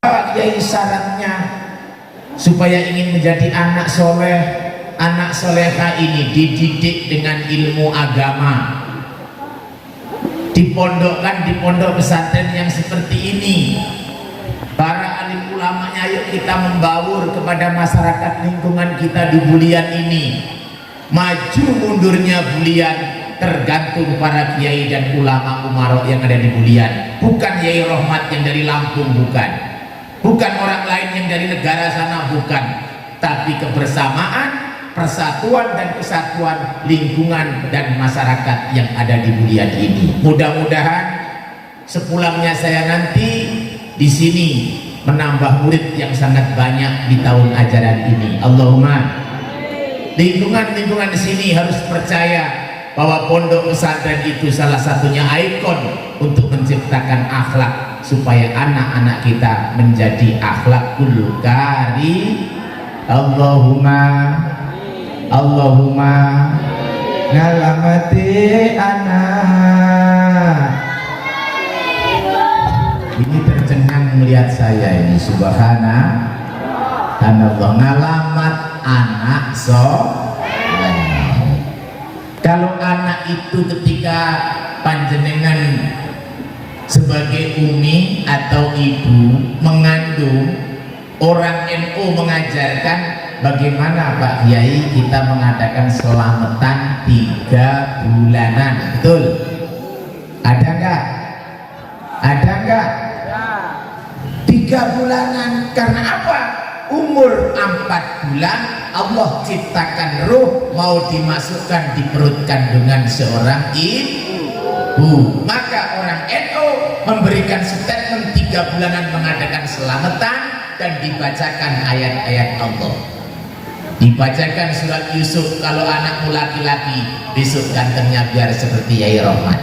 Kiai syaratnya supaya ingin menjadi anak soleh, anak soleha ini dididik dengan ilmu agama, dipondokkan di pondok pesantren yang seperti ini. Para alim ulamanya, ayo kita membaur kepada masyarakat lingkungan kita di Bulian ini. Maju mundurnya Bulian tergantung para kiai dan ulama umarok yang ada di Bulian. Bukan Yai Rohmat yang dari Lampung, bukan orang lain yang dari negara sana, bukan. Tapi kebersamaan, persatuan dan kesatuan lingkungan dan masyarakat yang ada di Bulian ini. Mudah-mudahan sepulangnya saya nanti di sini menambah murid yang sangat banyak di tahun ajaran ini. Allahumma. Lingkungan di sini harus percaya bahwa pondok pesantren itu salah satunya ikon untuk menciptakan akhlak supaya anak-anak kita menjadi akhlakul karim. Allahumma ngalamati anak. Ini tercengang melihat saya ini, subhanallah, ngalamat anak Kalau anak itu ketika panjenengan sebagai umi atau ibu mengandung, orang NU mengajarkan bagaimana Pak Kiai kita mengadakan selamatan 3 bulanan, betul? Ada enggak? 3 bulanan. Karena apa? Umur 4 bulan Allah ciptakan ruh mau dimasukkan di perut kandungan seorang ibu. Maka orang NU memberikan statement 3 bulanan mengadakan selamatan dan dibacakan ayat-ayat Allah. Dibacakan surat Yusuf. Kalau anakmu laki-laki, besok gantengnya biar seperti Yai Rohmat.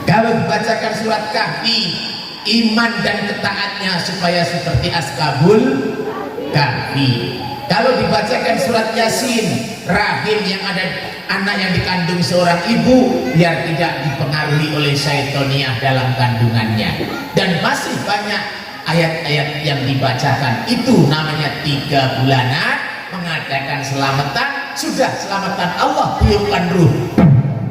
Kalau dibacakan surat Kahfi, iman dan ketaatnya supaya seperti Askabul Kahfi. Kalau dibacakan surat Yasin, rahim yang ada anak yang dikandung seorang ibu biar tidak dipengaruhi oleh syaitoniah dalam kandungannya. Dan masih banyak ayat-ayat yang dibacakan. Itu namanya 3 bulanan mengadakan selamatan. Sudah selamatan Allah tiupkan ruh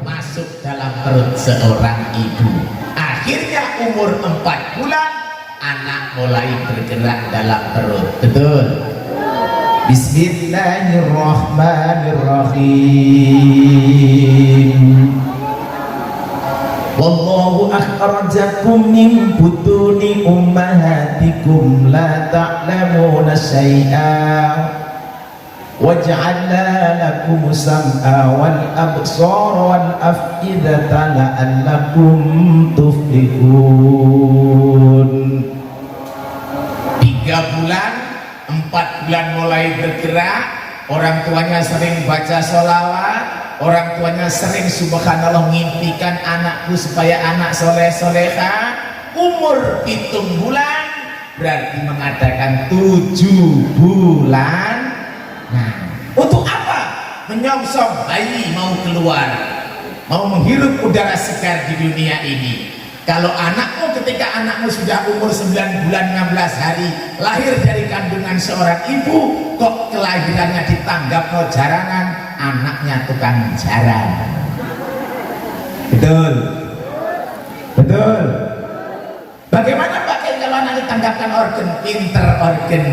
masuk dalam perut seorang ibu. Akhirnya umur 4 bulan anak mulai bergerak dalam perut. Betul? Bismillahirrahmanirrahim. Wallahu akhrajakum min butuni ummahatikum la ta'lamuna syai'an waj'alna lakum sam'a wal absara wal af'idata la'allakum tuflihun. 3 bulan, 4 bulan mulai bergerak. Orang tuanya sering baca sholawat, orang tuanya sering subhanallah mengimpikan anakku supaya anak soleh-soleha. Umur 7 bulan berarti mengadakan 7 bulan. Nah, untuk apa? Menyongsong bayi mau keluar, mau menghirup udara segar di dunia ini. Kalau anakmu ketika anakmu sudah umur 9 bulan 16 hari lahir dari kandungan seorang ibu, kok kelahirannya ditanggap no jarangan, anaknya tukang jarang. Betul? Bagaimana pakai kalau anak ditanggapkan organ? Pinter organ,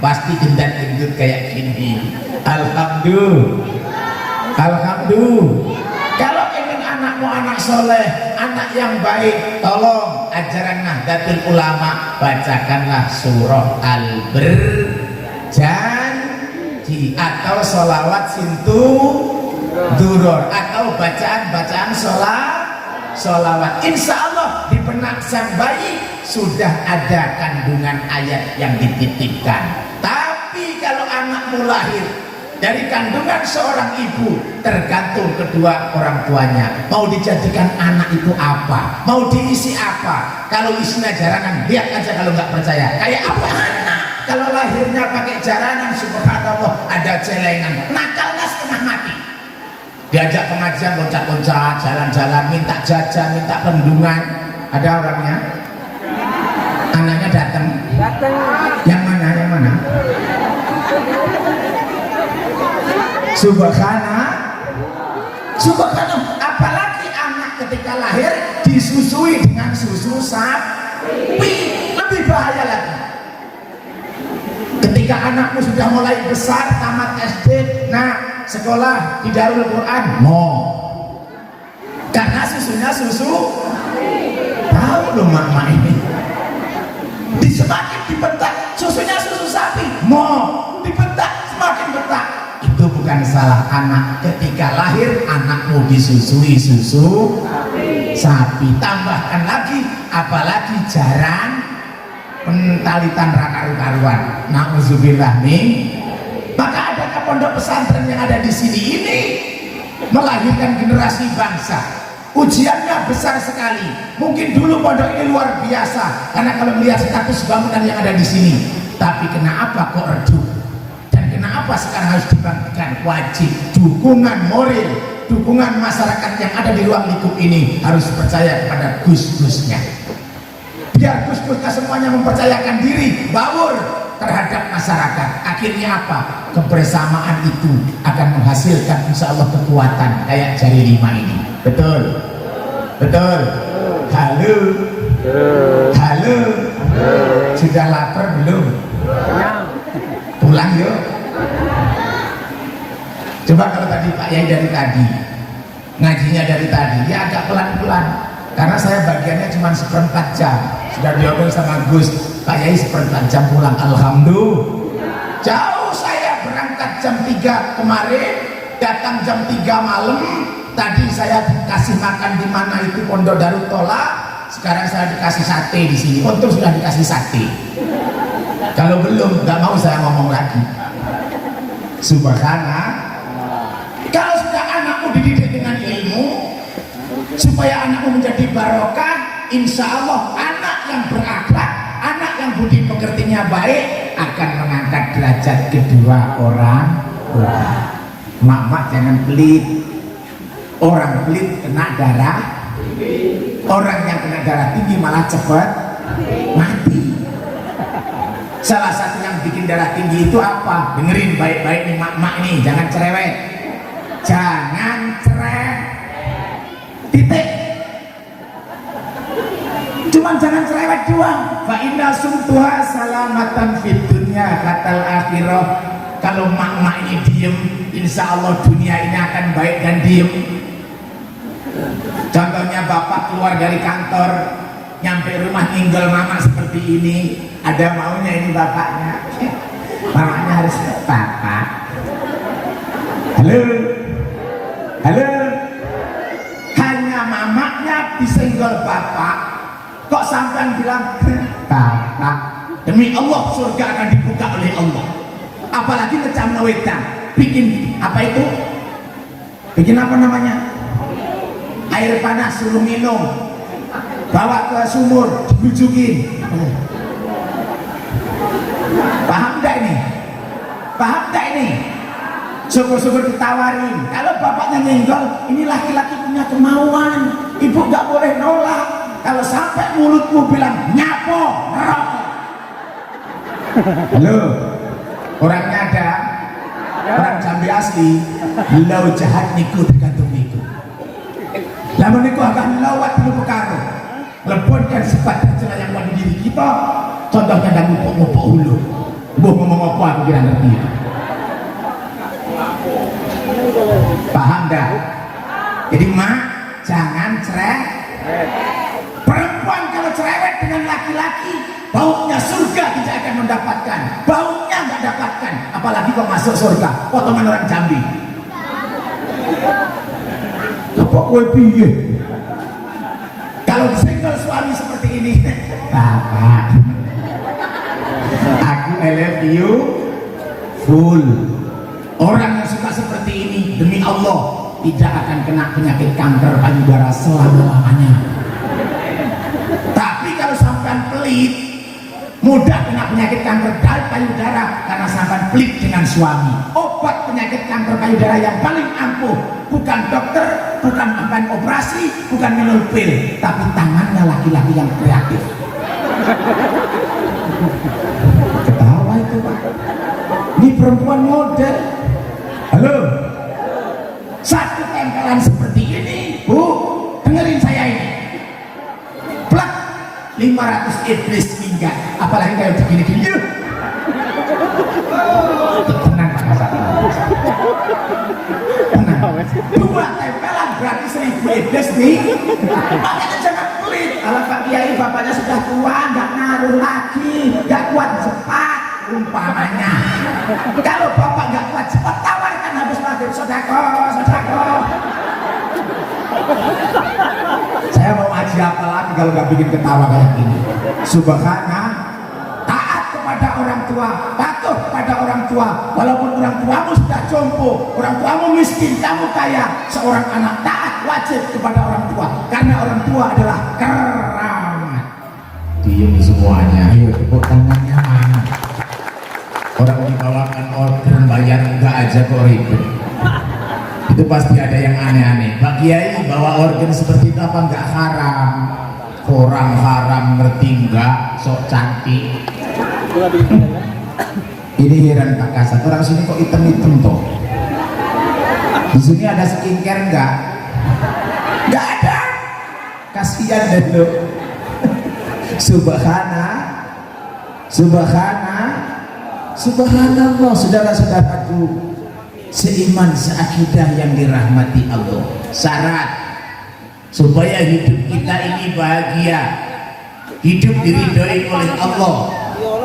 pasti gendut-gendut kayak gini. Alhamdulillah. Kalau ingin anakmu anak soleh, anak yang baik, tolong ajaran Nahdlatul Ulama, bacakanlah surah Al-Berjanji atau sholawat Sintu Duror atau bacaan-bacaan sholawat. Insya Allah di benak sang bayi sudah ada kandungan ayat yang dititipkan. Tapi kalau anakmu lahir dari kandungan seorang ibu, tergantung kedua orang tuanya mau dijadikan anak itu apa, mau diisi apa. Kalau isinya jaranan, lihat aja kalau nggak percaya kayak apa anak. Kalau lahirnya pakai jaranan, subhanallah ada celengan, nakalnya setengah mati. Diajak pengajian loncat-loncat, jalan-jalan, minta jajan, minta rendungan. Ada orangnya? Anaknya datang. Yang mana? Yang mana? Subhanallah. Apalagi anak ketika lahir disusui dengan susu sapi, lebih bahaya lagi. Ketika anakmu sudah mulai besar, tamat SD, nah sekolah di Darul Quran, karena susunya susu. Tahu loh mak ini, semakin dibentak susunya susu sapi, dibentak semakin bentak. Itu bukan salah anak. Ketika lahir anakmu disusui susu sapi. Tambahkan lagi, apalagi jarang pentalitan rakaru-karuan. Nauzubillah nih. Maka ada pondok pesantren yang ada di sini ini melahirkan generasi bangsa. Ujiannya besar sekali. Mungkin dulu pondok ini luar biasa karena kalau melihat status bangunan yang ada di sini. Tapi kenapa kok redup? Dan kenapa sekarang harus dibangkitkan? Wajib dukungan moral, dukungan masyarakat yang ada di ruang lingkup ini harus percaya kepada gus-gusnya. Biar gus-gusnya semuanya mempercayakan diri, baur terhadap masyarakat. Akhirnya apa? Kebersamaan itu akan menghasilkan insya Allah kekuatan kayak jari 5 ini. Betul? Betul? Halo? Halo? Sudah lapar belum? Pulang yuk. Coba kalau tadi Pak Yai dari tadi ngajinya dari tadi ya agak pelan-pelan karena saya bagiannya cuma 1/4 jam. Sudah diobrol sama Gus, Pak Yai 1/4 jam pulang. Alhamdulillah. Jauh saya berangkat jam 3 kemarin, datang jam 3 malam. Tadi saya dikasih makan di mana itu Pondok Darut Tola. Sekarang saya dikasih sate di sini. Untung sudah dikasih sate. Kalau belum, nggak mau saya ngomong lagi. Subhanallah. Kalau sudah anakmu dididik dengan ilmu, supaya anakmu menjadi barokah, insya Allah anak yang berakhlak, anak yang budi pekertinya baik akan mengangkat derajat kedua orang tua. Mak-mak jangan pelit. Orang pelit kena darah, orang yang kena darah tinggi malah cepat mati. Salah satu yang bikin darah tinggi itu apa? Dengerin baik-baik nih mak-mak nih, jangan cerewet. Jangan cerewet. Titik. Cuman jangan cerewet doang. Fa inna sumtuha salamatan fid dunya katal akhirah. Kalau mak-mak ini diem, insya Allah dunia ini akan baik dan diem. Contohnya bapak keluar dari kantor, nyampe rumah tinggal mama seperti ini, ada maunya ini bapaknya. Mamanya harus bapak. Halo, halo. Hanya mamanya disenggol bapak, kok sampai bilang bapak. Demi Allah surga akan dibuka oleh Allah. Apalagi ngecam wedang, bikin apa itu? Bikin apa namanya? Air panas suruh minum, bawa ke sumur dibujukin. Paham gak ini? Paham gak ini? Syukur-syukur ditawarin. Kalau bapaknya nyenggol, ini laki-laki punya kemauan, ibu gak boleh nolak. Kalau sampai mulutmu bilang nyapo rokok. Halo, orangnya ada, orang Jambi asli. Lau jahat niku tergantung niku. Lamun niku akan lawat dulu perkara. Lebonkan sifat dan celah yang ada di diri kita. Contohnya dan ngupuk-ngupuk hulu. Buh ngomong apa aku kira ngerti. Paham dah? Jadi mak, jangan cerewet. Perempuan kalau cerewet dengan laki-laki, baunya surga tidak akan mendapatkan. Baunya nggak dapatkan. Apalagi kau masuk surga, potongan orang Jambi. Apa kue piye? Kalau disenggol suami seperti ini, bapak, aku I love you full. Orang yang suka seperti ini demi Allah tidak akan kena penyakit kanker payudara selama-lamanya. Tapi kalau sampean pelit, mudah kena penyakit kanker payudara karena sampai pelit dengan suami. Obat penyakit kanker payudara yang paling ampuh bukan dokter, bukan akan operasi, bukan minum pil, tapi tangannya laki-laki yang kreatif. Ketawa itu Pak, ini perempuan model. Halo, satu tempelan seperti ini Bu, dengerin saya ini, plak 500 iblis minggat, apalagi kayak begini-gini. Yuk tenang Pak Kasat, tenang. 2 tempelan berarti 1000 iblis nih. Makanya jangan pelit. Kalau Pak Kiai bapaknya sudah tua, nggak ngaruh lagi, nggak kuat cepat umpamanya. Kalau bapak nggak kuat cepat, tawarkan habis maghrib, sodako. Saya mau ngaji apa lagi kalau nggak bikin ketawa kayak gini. Subhanallah, taat kepada orang tua, patuh pada orang tua, walaupun orang tuamu sudah jompo, orang tuamu miskin, kamu kaya, seorang anak taat wajib kepada orang tua, karena orang tua adalah keramat. Diem semuanya, ayo tepuk tangannya mana? Orang dibawakan order bayar enggak aja kok ribet. Itu pasti ada yang aneh-aneh. Pak Kiai bawa organ seperti itu apa enggak haram? Orang haram ngerti enggak? Sok cantik. Ini heran Pak Kasat, orang sini kok hitam-hitam toh? Di sini ada skincare enggak? Enggak ada. Kasihan deh lo. Subhanallah, saudara-saudaraku seiman seakidah yang dirahmati Allah. Syarat supaya hidup kita ini bahagia, hidup diridhoi oleh Allah,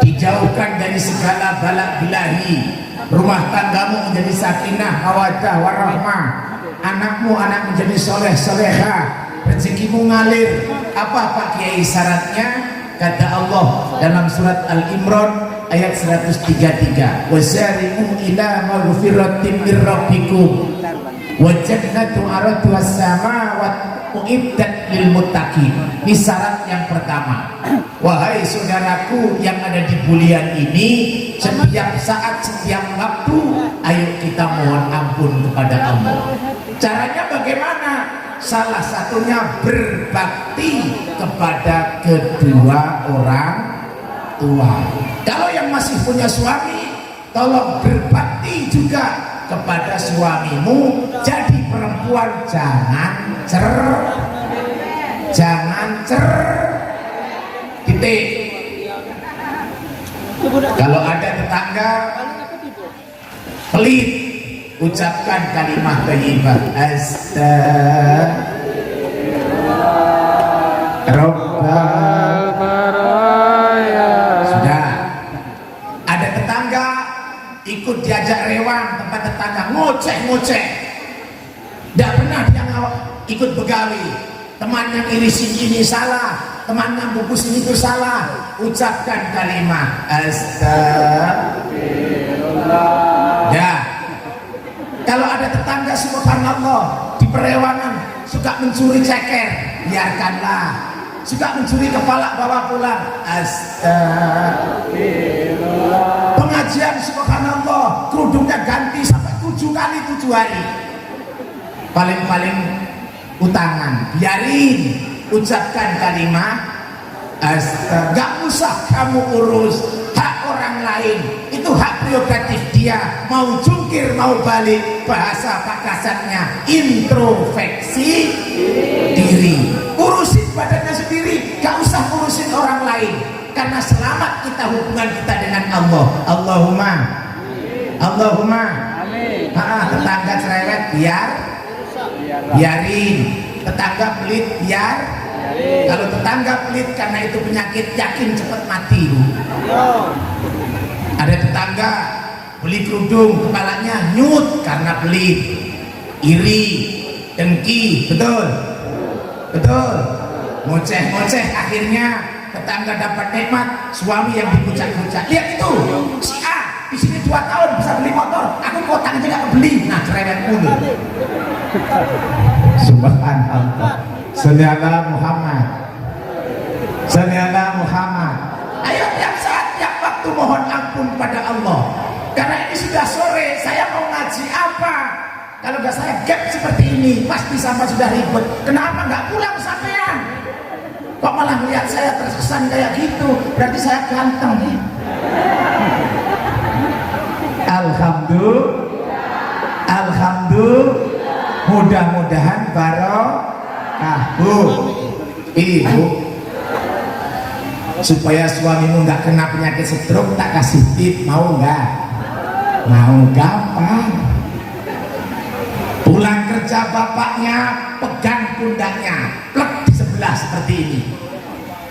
dijauhkan dari segala balak bilahi, rumah tanggamu menjadi sakinah mawaddah warahmah, anakmu anak menjadi soleh soleha, rezekimu ngalir. Apa Pak Kiai syaratnya? Kata Allah dalam surat Al-Imran ayat 133, wasari'u ila maghfiratin mir rabbikum wa jannatu 'arduha as-samawati uiddat lil muttaqin. Ini syarat yang pertama. Wahai saudaraku yang ada di bulian ini, setiap saat, setiap waktu, ayo kita mohon ampun kepada Allah. Caranya bagaimana? Salah satunya berbakti kepada kedua orang tua. Kalau yang masih punya suami, tolong berbakti juga kepada suamimu. Jadi perempuan jangan titik. Kalau ada tetangga pelit, ucapkan kalimat thayyibah, sudah. Ada tetangga ikut diajak rewang, tempat tetangga ngoceh, tidak pernah dia ikut begawi. Teman yang irisin ini salah, teman yang bungkusin itu salah, ucapkan kalimat astagfirullah. Ya. Kalau ada tetangga subhanallah di perewangan suka mencuri ceker, biarkanlah. Suka mencuri kepala bawa pulang, astagfirullah. Pengajian subhanallah kerudungnya ganti sampai 7 kali 7 hari. Paling-paling utangan, biarin, ucapkan kalimat gak usah kamu urus hak orang lain, itu hak prerogatif dia. Mau jungkir mau balik, bahasa Pak Kasatnya introspeksi diri, urusin badannya sendiri, gak usah urusin orang lain, karena selamat kita hubungan kita dengan Allah. Allahumma amin. Tetangga cerewet biarin, tetangga pelit biarin. Kalau tetangga pelit karena itu penyakit, yakin cepat mati. Ada tetangga beli kerudung, kepalanya nyut karena pelit, iri, dengki, betul, ngoceh, akhirnya tetangga dapat nikmat, suami yang dikucak-kucak. Lihat itu, si A di sini 2 tahun bisa beli motor, aku kotang aja nggak beli. Nah, cerewet mulu. Subhanallah. Sallallahu Muhammad. Ayo tiap saat Allah. Karena ini sudah sore, saya mau ngaji apa? Kalau nggak saya gap seperti ini, pasti sama sudah ribet. Kenapa nggak pulang sampean? Kok malah melihat saya terkesan kayak gitu? Berarti saya ganteng nih. Alhamdulillah, mudah-mudahan barokah. Ibu, supaya suamimu nggak kena penyakit stroke, tak kasih tip, mau nggak? Mau, gampang. Pulang kerja bapaknya pegang pundaknya, plek di sebelah seperti ini.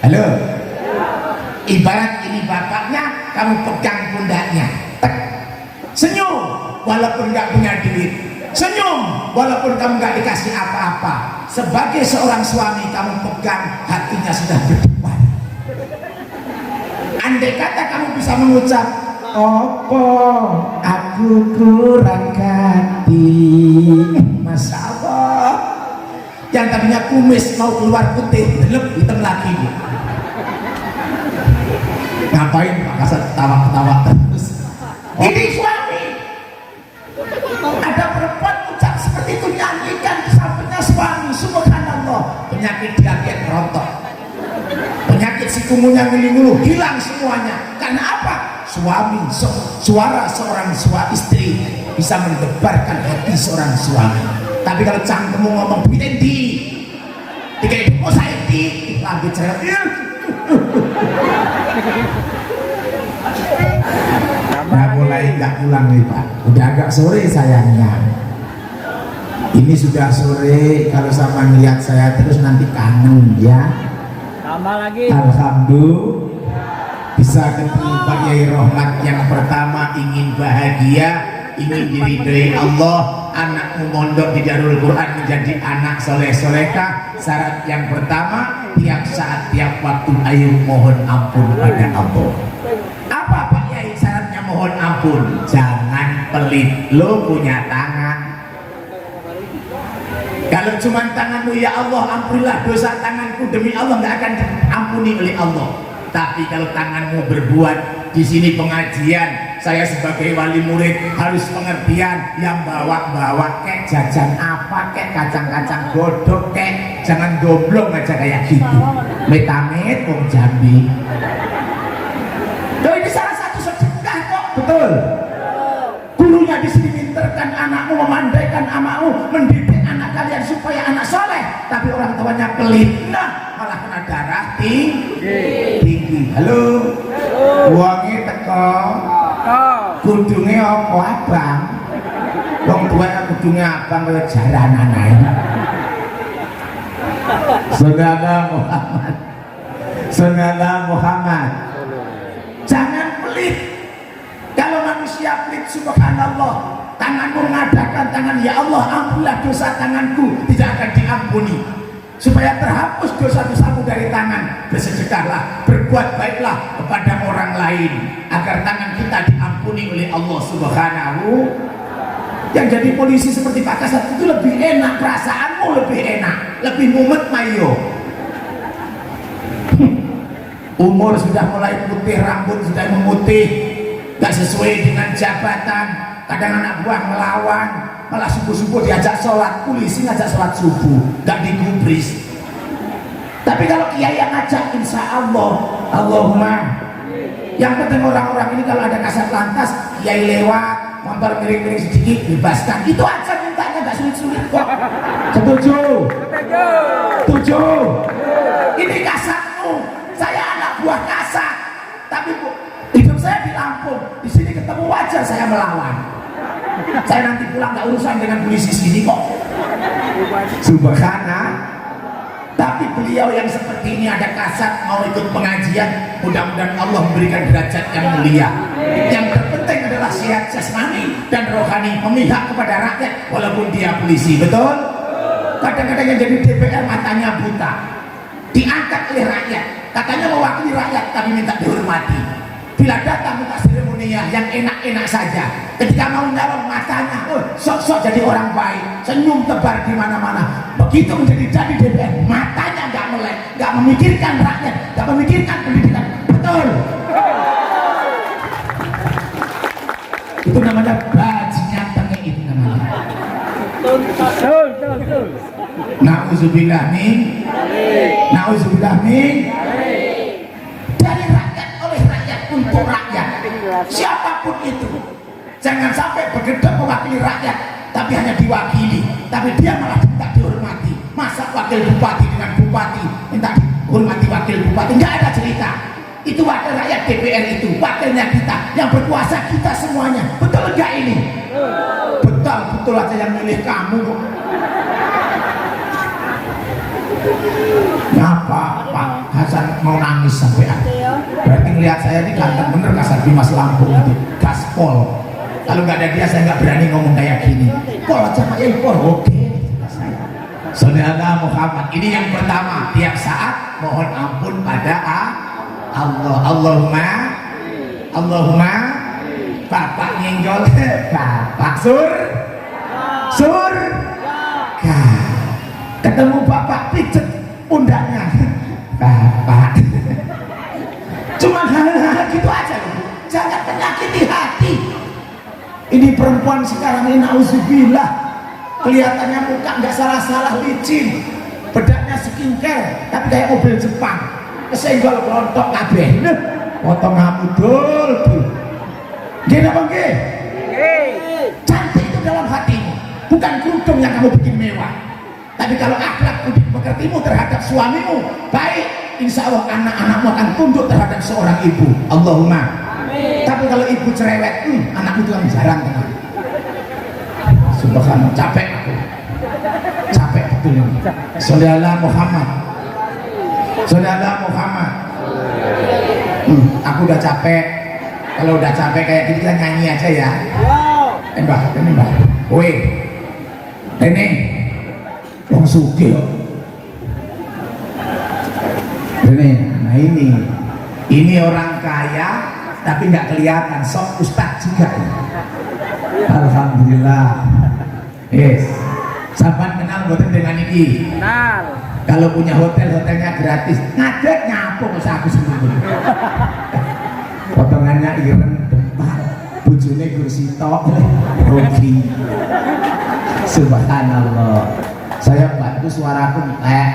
Halo, ibarat ini bapaknya, kamu pegang pundaknya, tek. Senyum walaupun nggak punya duit, senyum walaupun kamu nggak dikasih apa-apa. Sebagai seorang suami, kamu pegang, hatinya sudah berdebar. Andai kata kamu bisa mengucap, opo aku kurang ganti, Masya Allah, yang tadinya kumis mau keluar putih, delep hitam lagi. Ngapain Pak Kasat ketawa-ketawa terus? Ini suami. Ada perempuan ucap seperti itu, nyanyikan di sampingnya suami. Subhanallah, penyakit diabetes rontok, penyakit sikungunya ngelingu hilang semuanya. Karena apa? Suami, suara seorang istri bisa mendebarkan hati seorang suami. Tapi kalau cangkemmu ngomong bitendi, tiga ibu saya di lagi cerewet. Nggak pulang nih Pak, udah agak sore sayangnya. Ini sudah sore, kalau sama ngeliat saya terus nanti kangen ya. Tambah lagi. Alhamdulillah bisa ketemu Pak Yai Rohmat yang pertama, ingin bahagia, ingin diridhoi Allah, anakmu mondok di Darul Quran menjadi anak soleh-solehah. Syarat yang pertama, tiap saat tiap waktu ayo mohon ampun pada Allah. Apa Pak Yai syaratnya mohon ampun? Jangan pelit, lo punya tangan. Kalau cuma tanganmu, ya Allah ampunilah dosa tanganku, demi Allah nggak akan ampuni oleh Allah. Tapi kalau tanganmu berbuat, di sini pengajian, saya sebagai wali murid harus pengertian, yang bawa-bawa kek jajan apa, kek kacang-kacang godok, kek jangan goblok aja kayak gitu. Metamit wong Jambi. Loh, ini salah satu sedekah kok. Betul. Gurunya di sini minterkan anakmu, memandaikan anakmu, mendidik anak kalian supaya anak soleh, tapi orang tuanya pelit, nah malah kena darah tinggi. Halo, uangnya teko, kudungnya apa abang? Wong tuanya kudungnya abang kayak jaranan aja. Saudara Muhammad, jangan pelit. Kalau manusia pelit, subhanallah, tanganmu mengadakan tangan, ya Allah ampunilah dosa tanganku, tidak akan diampuni. Supaya terhapus dosa-dosamu dari tangan, bersedekahlah, berbuat baiklah kepada orang lain, agar tangan kita diampuni oleh Allah Subhanahu. Yang jadi polisi seperti Pak Kasat itu lebih enak, perasaanmu lebih enak, lebih mumet mayo. Umur sudah mulai putih, rambut sudah memutih, gak sesuai dengan jabatan. Kadang anak buah melawan, malah subuh-subuh diajak sholat, polisi ngajak sholat subuh, gak digubris. Tapi kalau kiai yang ngajak, insya Allah, Allahumma. Yang penting orang-orang ini kalau ada kasat lantas, kiai lewat, mampir miring-miring sedikit, bebaskan. Itu aja mintanya, gak sulit-sulit kok. Setuju? Setuju? Ini kasatmu, saya anak buah kasat. Tapi hidup saya di Lampung, di sini ketemu wajar saya melawan. Saya nanti pulang gak urusan dengan polisi sini kok. Subhanallah. Tapi beliau yang seperti ini ada kasat mau ikut pengajian, mudah-mudahan Allah memberikan derajat yang mulia. Yang terpenting adalah sehat jasmani dan rohani, memihak kepada rakyat walaupun dia polisi. Betul? Kadang-kadang yang jadi DPR matanya buta, diangkat oleh rakyat, katanya mewakili rakyat tapi minta dihormati. Bila datang minta seremonial yang enak-enak saja, ketika mau nyalon matanya, sok-sok jadi orang baik, senyum tebar di mana-mana. Begitu menjadi DPR, matanya nggak melek, nggak memikirkan rakyat, nggak memikirkan pendidikan. Betul. Itu namanya bajingan tengah, itu namanya. Nauzubillah min. Nauzubillah min. Dari rakyat, oleh rakyat, untuk rakyat. Siapapun itu, jangan sampai berkedok mewakili rakyat, tapi hanya diwakili, tapi dia malah tidak dihormati. Masa wakil bupati dengan bupati minta dihormati wakil bupati? Nggak ada cerita. Itu wakil rakyat DPR, itu wakilnya kita, yang berkuasa kita semuanya. Betul nggak ini? Betul, betul aja yang milih kamu kok. Ngapa Pak Hasan mau nangis sampai akhir? Berarti ngelihat saya ini ganteng bener Kasar Bimas Lampung itu, gaspol. Kalau nggak ada dia saya nggak berani ngomong kayak gini. Pol aja Pak ya, pol, oke. Saudara Muhammad, ini yang pertama, tiap saat mohon ampun pada Allah. Allahumma Bapak nyenggol, Bapak ketemu Bapak pijet pundaknya, Bapak. Cuma hal-hal gitu aja loh. Jangan menyakiti hati. Ini perempuan sekarang ini nauzubillah, kelihatannya muka nggak salah-salah, licin, bedaknya skincare tapi kayak mobil Jepang, kesenggol kelontok kabeh. Potong rambut dul. Gini apa nggih? Cantik itu dalam hatimu, bukan kerudung yang kamu bikin mewah. Tapi kalau akhlak budi pekertimu terhadap suamimu baik, insya Allah anak-anakmu akan tunduk terhadap seorang ibu. Allahumma. Tapi kalau ibu cerewet, anak itu yang jarang teman. Subhanallah, capek aku. Capek betul ini. Saudara Muhammad. Aku udah capek. Kalau udah capek kayak gini kita nyanyi aja ya. Ini mbak. Woi, ini wong sugih. Nah ini orang kaya tapi nggak kelihatan, sok ustaz juga ya. Alhamdulillah. Yes. Sahabat kenal hotel dengan ini. Kenal. Kalau punya hotelnya gratis. Ngadek nyapung usah aku sendiri. Potongannya ireng depan, bujune kursi tok, rugi. Subhanallah. Saya bantu suaraku entek.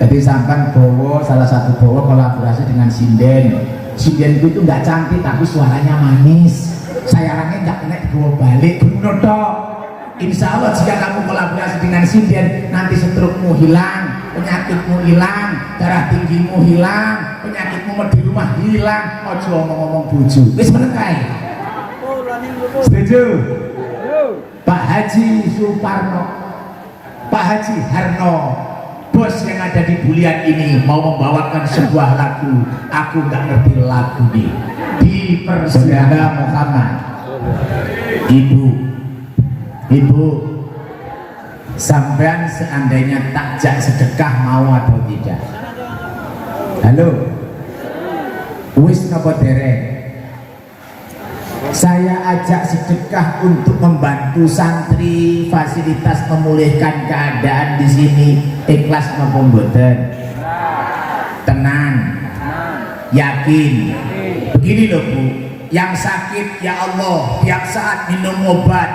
Jadi sampan bawa salah satu kolaborasi dengan sinden. Sinden itu nggak cantik tapi suaranya manis. Sayarannya nggak kena dibawa balik. Insya Allah jika kamu kolaborasi dengan sinden, nanti strukmu hilang, penyakitmu hilang, darah tinggimu hilang, penyakitmu di rumah hilang. Ojo ngomong buju. Wis meneng kae. Setuju? Pak Haji Suparno, Pak Haji Harno, bos yang ada di Bulian ini mau membawakan sebuah lagu. Aku nggak ngerti lagu ini. Dipersilakan Muhammad. Ibu, sampean seandainya takjak sedekah mau atau tidak? Halo, wis napa dereng? Saya ajak sedekah untuk membantu santri, fasilitas memulihkan keadaan di sini. Ikhlas napa mboten? Tenang, yakin. Begini loh Bu, yang sakit ya Allah tiap saat minum obat,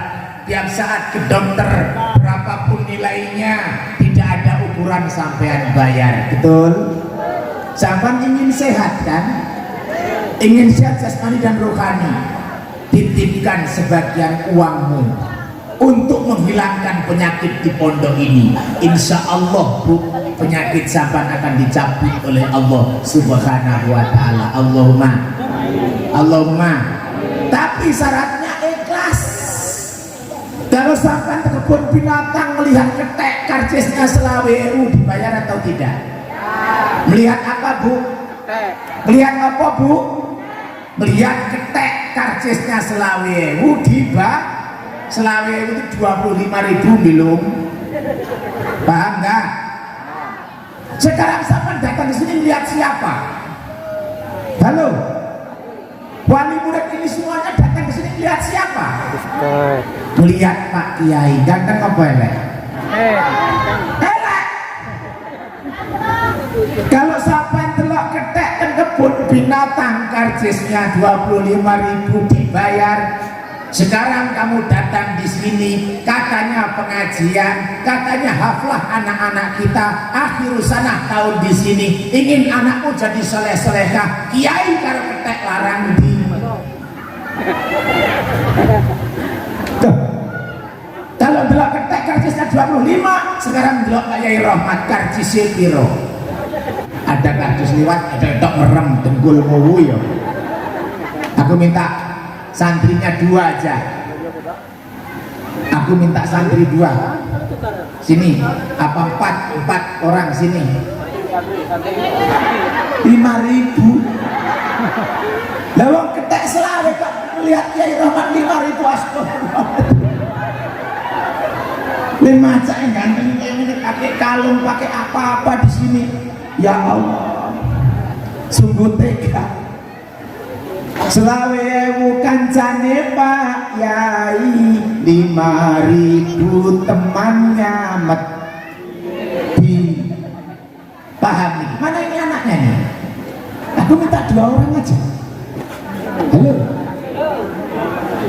tiap saat ke dokter, berapapun nilainya tidak ada ukuran sampean bayar. Betul? Sampean ingin sehat kan? Ingin sehat jasmani dan rohani. Titipkan sebagian uangmu untuk menghilangkan penyakit di pondok ini. Insya Allah Bu, penyakit sampean akan dicabut oleh Allah Subhanahu wa ta'ala. Allahumma. Tapi syaratnya ikhlas. Kalau sampai ke kebun binatang melihat ketek karcisnya selaweru, dibayar atau tidak? Melihat apa Bu? Melihat apa Bu? Melihat ketek karcisnya selaweru, selaweru itu 25.000 belum? Paham nggak? Sekarang sampai datang ke sini lihat siapa? Halo, wali murid ini semuanya datang ke sini lihat siapa? Melihat Pak Kiai, ganteng apa elek? Elek. Kalau sampai telok ketek ke kebun binatang karcisnya 25.000 dibayar, Sekarang kamu datang di sini, katanya pengajian, katanya haflah anak-anak kita, akhir sana tahun di sini, ingin anakmu jadi soleh-solehah, kiai karo ketek larang di. Kalau delok ketek karcisnya 25, sekarang delok Kiai Rahmat karcisnya piro? Ada karcis liwat, ada tok merem, dengkul mau ya. Aku minta santrinya 2 aja. Aku minta santri 2. Sini, apa 4 orang sini. 5.000. Lah wong ketek selawe kok lihat Kiai Rahmat 5.000 astagfirullah. 5 cak ganteng ini pakai kalung, pakai apa-apa di sini. Ya Allah. Sungguh tega. Selawe ewu kancane Pak Yai, 5.000 temannya mati. Paham nih? Mana ini anaknya nih? Aku minta 2 orang aja. Halo,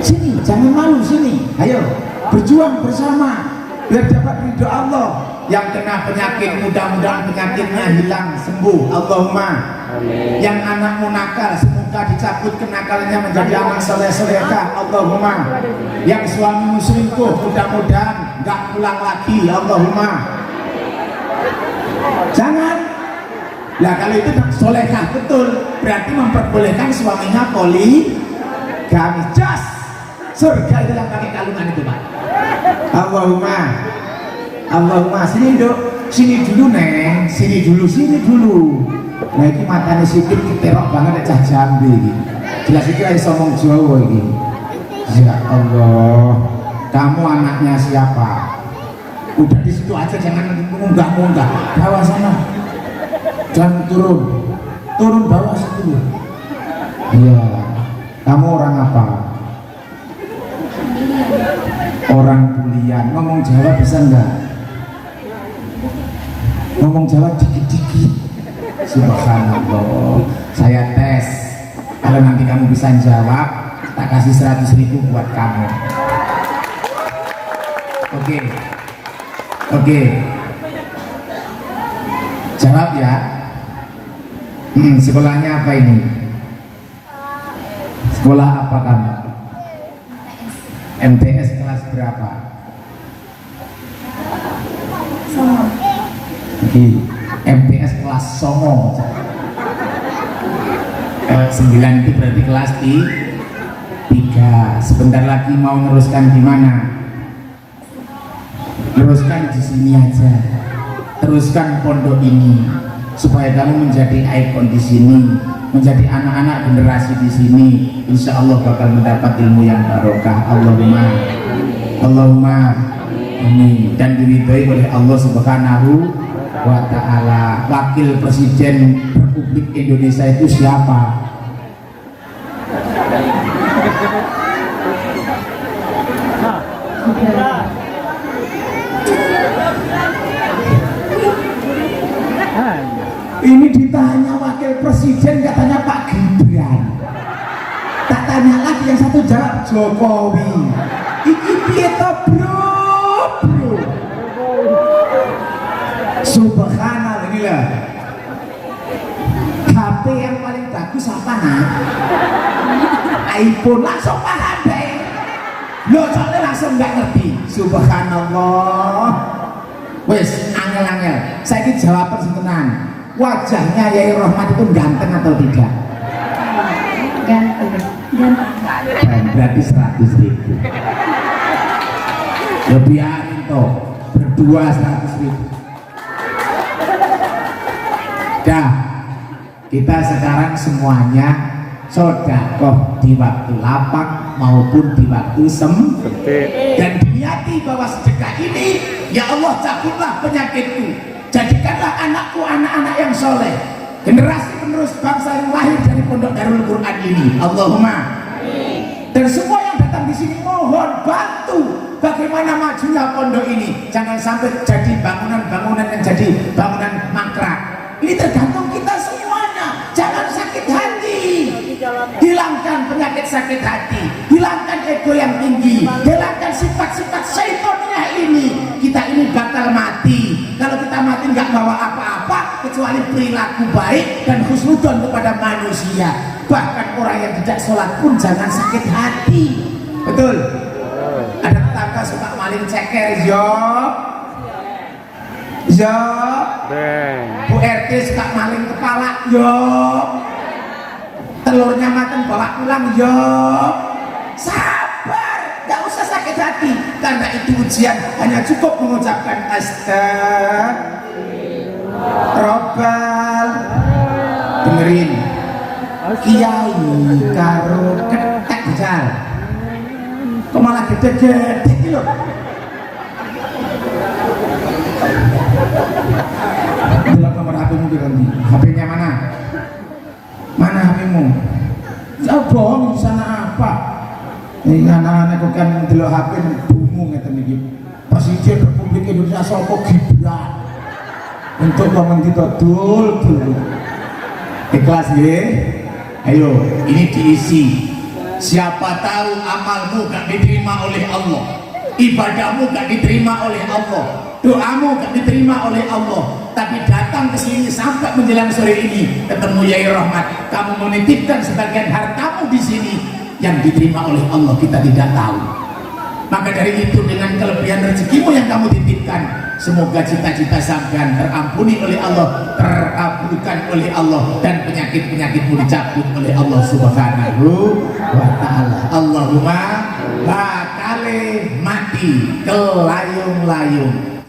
sini, jangan malu, sini. Ayo, berjuang bersama biar dapat ridho Allah. Yang kena penyakit mudah-mudahan penyakitnya hilang, sembuh. Allahumma. Amin. Yang anakmu nakal semoga dicabut kenakalannya menjadi anak soleh-solehah. Allahumma. Yang suamimu selingkuh mudah-mudahan nggak pulang lagi. Allahumma. Jangan. Nah kalau itu solehah betul, berarti memperbolehkan suaminya poligami. Just surga itu yang pakai kalungan itu Pak. Allahumma. Allahumma. Sini dok, sini dulu neng, sini dulu. Nah ini matanya sikit keterok banget cah Jambi ini. Jelas iki iso ngomong Jawa iki. Ya Allah, kamu anaknya siapa? Udah di situ aja, jangan munggah-munggah. Bawah sana. Jangan turun bawah situ. Iya. Kamu orang apa? Orang Bulian. Ngomong Jawa bisa enggak? Ngomong Jawa dikit-dikit. Subhanallah. Saya tes. Kalau nanti kamu bisa jawab, tak kasih 100.000 buat kamu. Oke. Jawab ya. Sekolahnya apa ini? Sekolah apa kamu? MTS kelas berapa? MTS kelas songo. 9 itu berarti kelas 3. Sebentar lagi mau neruskan di mana? Teruskan di sini aja. Teruskan pondok ini supaya kamu menjadi ikon di sini, menjadi anak-anak generasi di sini. Insya Allah bakal mendapat ilmu yang barokah. Allahumma amin. Dan diridhoi oleh Allah Subhanahu wa ta'ala. Wakil Presiden Republik Indonesia itu siapa? Ini ditanya wakil presiden katanya Pak Gibran. Tak tanya lagi yang satu jawab Jokowi. Iki piye to bro? Subhanallah, inilah HP yang paling bagus apa nak? iPhone. Langsung paham deh. Lo soalnya langsung nggak ngerti. Subhanallah. Wes angel-angel. Saya ini jawaban setenan. Wajahnya Yai Rahmat itu ganteng atau tidak? Ganteng. Berarti 100.000. Ya biarin toh, berdua 100.000. Dah, kita sekarang semuanya sedekah di waktu lapang maupun di waktu sempit, dan diniati bahwa sedekah ini, ya Allah cabutlah penyakitku. Jadikanlah anakku anak-anak yang soleh, generasi penerus bangsa yang lahir dari pondok Darul Quran ini. Allahumma. Dan semua yang datang di sini mohon bantu bagaimana majunya pondok ini. Jangan sampai jadi bangunan-bangunan yang jadi bangunan mangkrak. Ini tergantung kita semuanya. Jangan sakit hati. Hilangkan penyakit sakit hati. hilangkan ego yang tinggi, hilangkan sifat-sifat syaitannya ini. Kita ini bakal mati. Kalau kita mati nggak bawa apa-apa kecuali perilaku baik dan husnudon kepada manusia. Bahkan orang yang tidak sholat pun jangan sakit hati. Betul? Ada tetangga suka maling ceker, yo. Bu RT suka maling kepala, yo. Telurnya matang bawa pulang, yo. Sabar, gak usah sakit hati. Karena itu ujian, hanya cukup mengucapkan astagfirullah. Dengerin, kiai karo ketek besar kok malah gede-gede gitu loh. Delok nomor HP-mu nanti. HP-nya mana? Mana HP-mu? Ya bohong, di sana apa? Ini anak-anak kok kan delok HP bungu ngeten iki. Presiden Republik Indonesia sapa Gibran. Untuk ngomong kita dul. Ikhlas nggih? Ayo, ini diisi. Siapa tahu amalmu gak diterima oleh Allah, ibadahmu gak diterima oleh Allah, doamu gak diterima oleh Allah, tapi datang ke sini sampai menjelang sore ini ketemu Yai Rahmat, kamu menitipkan sebagian hartamu di sini yang diterima oleh Allah kita tidak tahu. Maka dari itu dengan kelebihan rezekimu yang kamu titipkan, semoga cita-cita sampean terampuni oleh Allah, terabulkan oleh Allah, dan penyakit-penyakitmu dicabut oleh Allah Subhanahu wa ta'ala. Allahumma la kale mati kelayung-layung.